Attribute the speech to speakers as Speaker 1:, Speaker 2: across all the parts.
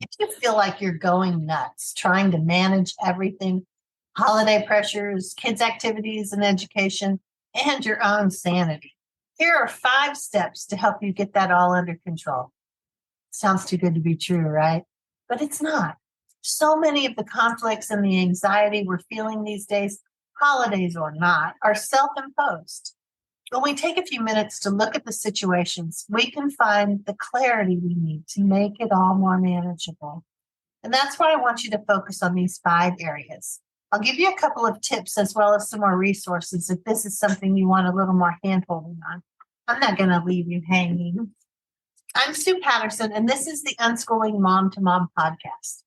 Speaker 1: If you feel like you're going nuts trying to manage everything, holiday pressures, kids' activities and education, and your own sanity, here are 5 steps to help you get that all under control. Sounds too good to be true, right? But it's not. So many of the conflicts and the anxiety we're feeling these days, holidays or not, are self-imposed. When we take a few minutes to look at the situations, we can find the clarity we need to make it all more manageable. And that's why I want you to focus on these 5 areas. I'll give you a couple of tips as well as some more resources if this is something you want a little more hand-holding on. I'm not going to leave you hanging. I'm Sue Patterson, and this is the Unschooling Mom to Mom podcast.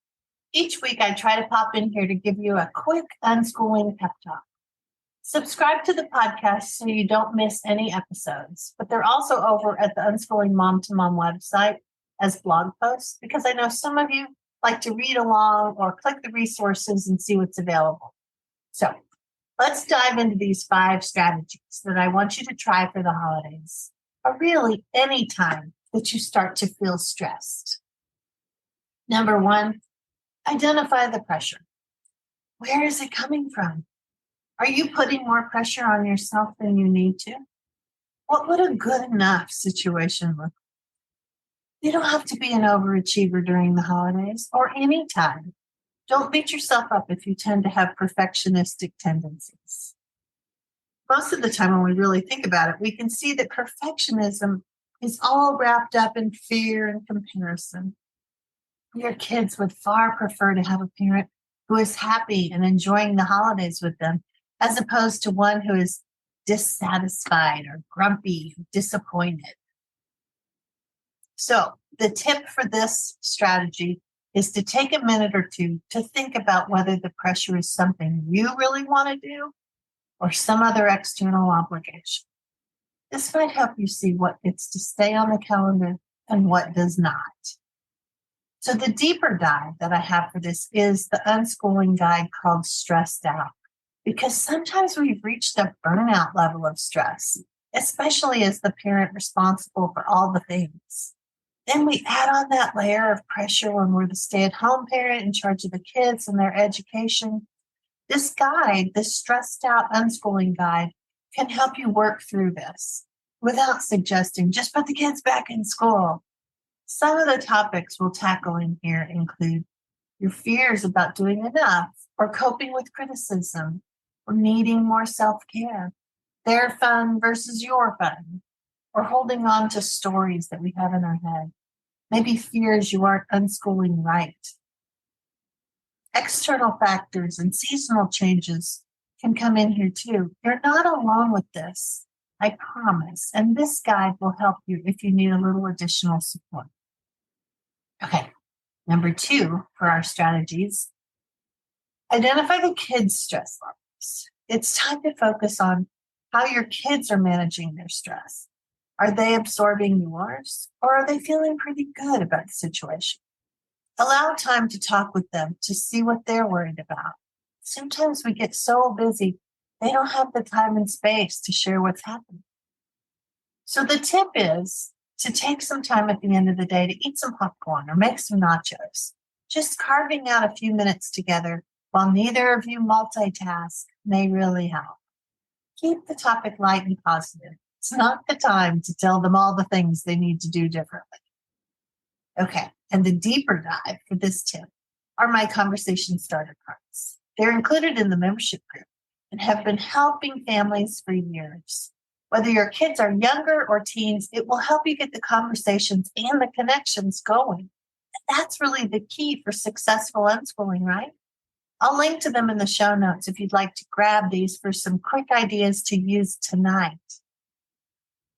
Speaker 1: Each week, I try to pop in here to give you a quick unschooling pep talk. Subscribe to the podcast so you don't miss any episodes, but they're also over at the Unschooling Mom to Mom website as blog posts because I know some of you like to read along or click the resources and see what's available. So let's dive into these 5 strategies that I want you to try for the holidays, or really any time that you start to feel stressed. Number 1, identify the pressure. Where is it coming from? Are you putting more pressure on yourself than you need to? What would a good enough situation look like? You don't have to be an overachiever during the holidays or any time. Don't beat yourself up if you tend to have perfectionistic tendencies. Most of the time when we really think about it, we can see that perfectionism is all wrapped up in fear and comparison. Your kids would far prefer to have a parent who is happy and enjoying the holidays with them, as opposed to one who is dissatisfied or grumpy, disappointed. So the tip for this strategy is to take a minute or two to think about whether the pressure is something you really want to do or some other external obligation. This might help you see what gets to stay on the calendar and what does not. So the deeper dive that I have for this is the unschooling guide called Stressed Out, because sometimes we've reached a burnout level of stress, especially as the parent responsible for all the things. Then we add on that layer of pressure when we're the stay-at-home parent in charge of the kids and their education. This guide, this Stressed Out Unschooling guide, can help you work through this without suggesting just put the kids back in school. Some of the topics we'll tackle in here include your fears about doing enough or coping with criticism or needing more self-care, their fun versus your fun, or holding on to stories that we have in our head. Maybe fears you aren't unschooling right. External factors and seasonal changes can come in here too. You're not alone with this, I promise. And this guide will help you if you need a little additional support. Okay, number 2 for our strategies, identify the kids' stress levels. It's time to focus on how your kids are managing their stress. Are they absorbing yours, or are they feeling pretty good about the situation? Allow time to talk with them to see what they're worried about. Sometimes we get so busy, they don't have the time and space to share what's happening. So the tip is to take some time at the end of the day to eat some popcorn or make some nachos. Just carving out a few minutes together while neither of you multitask may really help. Keep the topic light and positive. It's not the time to tell them all the things they need to do differently. Okay, and the deeper dive for this tip are my conversation starter cards. They're included in the membership group and have been helping families for years. Whether your kids are younger or teens, it will help you get the conversations and the connections going. And that's really the key for successful unschooling, right? I'll link to them in the show notes if you'd like to grab these for some quick ideas to use tonight.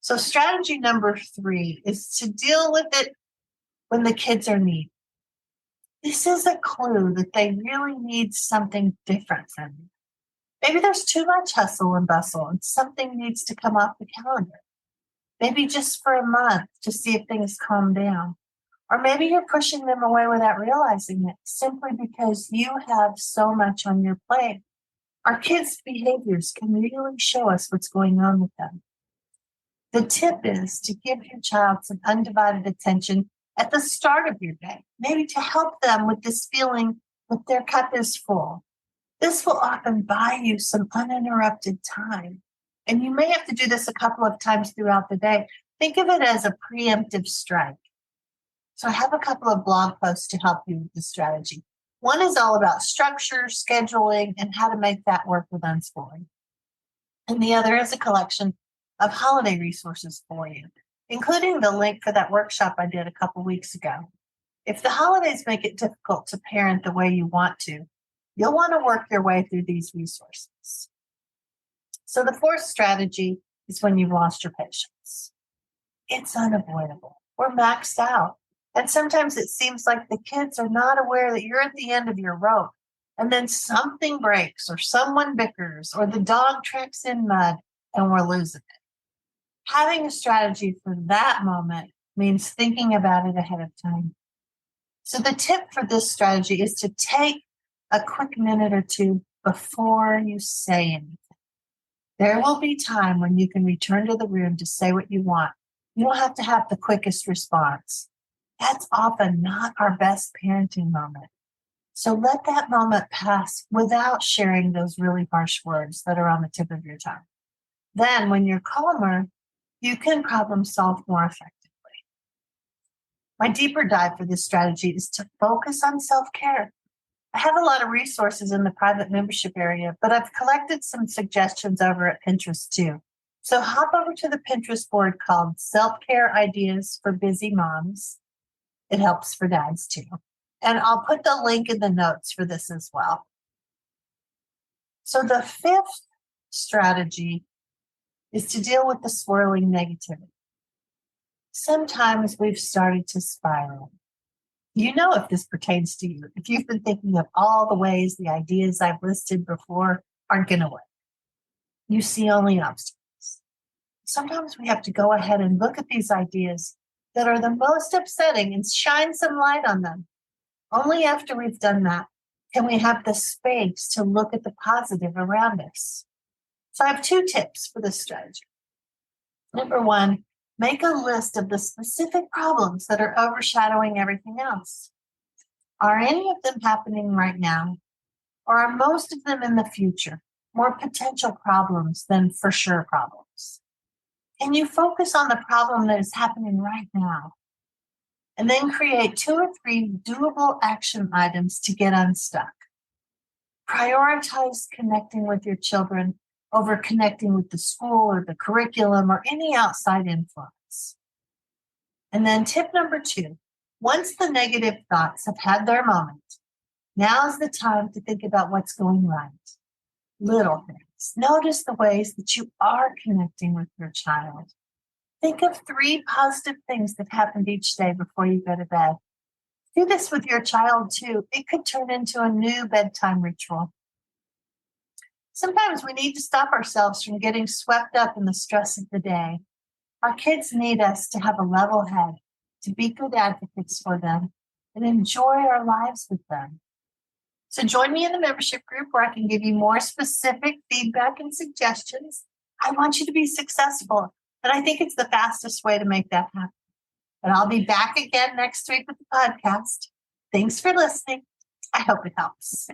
Speaker 1: So strategy number 3 is to deal with it when the kids are needy. This is a clue that they really need something different from you. Maybe there's too much hustle and bustle and something needs to come off the calendar. Maybe just for a month to see if things calm down. Or maybe you're pushing them away without realizing it simply because you have so much on your plate. Our kids' behaviors can really show us what's going on with them. The tip is to give your child some undivided attention at the start of your day, maybe to help them with this feeling that their cup is full. This will often buy you some uninterrupted time. And you may have to do this a couple of times throughout the day. Think of it as a preemptive strike. So I have a couple of blog posts to help you with this strategy. One is all about structure, scheduling, and how to make that work with unschooling. And the other is a collection of holiday resources for you, including the link for that workshop I did a couple weeks ago. If the holidays make it difficult to parent the way you want to, you'll want to work your way through these resources. So the fourth strategy is when you've lost your patience. It's unavoidable. We're maxed out. And sometimes it seems like the kids are not aware that you're at the end of your rope. And then something breaks or someone bickers or the dog tracks in mud and we're losing it. Having a strategy for that moment means thinking about it ahead of time. So the tip for this strategy is to take a quick minute or two before you say anything. There will be time when you can return to the room to say what you want. You don't have to have the quickest response. That's often not our best parenting moment. So let that moment pass without sharing those really harsh words that are on the tip of your tongue. Then when you're calmer, you can problem solve more effectively. My deeper dive for this strategy is to focus on self-care. I have a lot of resources in the private membership area, but I've collected some suggestions over at Pinterest too. So hop over to the Pinterest board called Self-Care Ideas for Busy Moms. It helps for dads too. And I'll put the link in the notes for this as well. So the fifth strategy is to deal with the swirling negativity. Sometimes we've started to spiral. You know if this pertains to you, if you've been thinking of all the ways the ideas I've listed before aren't going to work. You see only obstacles. Sometimes we have to go ahead and look at these ideas that are the most upsetting and shine some light on them. Only after we've done that can we have the space to look at the positive around us. So I have 2 tips for this strategy. Number 1, make a list of the specific problems that are overshadowing everything else. Are any of them happening right now? Or are most of them in the future? More potential problems than for sure problems. Can you focus on the problem that is happening right now? And then create 2 or 3 doable action items to get unstuck. Prioritize connecting with your children over connecting with the school or the curriculum or any outside influence. And then tip number 2, once the negative thoughts have had their moment, now is the time to think about what's going right. Little things. Notice the ways that you are connecting with your child. Think of 3 positive things that happened each day before you go to bed. Do this with your child too. It could turn into a new bedtime ritual. Sometimes we need to stop ourselves from getting swept up in the stress of the day. Our kids need us to have a level head, to be good advocates for them, and enjoy our lives with them. So join me in the membership group where I can give you more specific feedback and suggestions. I want you to be successful, and I think it's the fastest way to make that happen. But I'll be back again next week with the podcast. Thanks for listening. I hope it helps.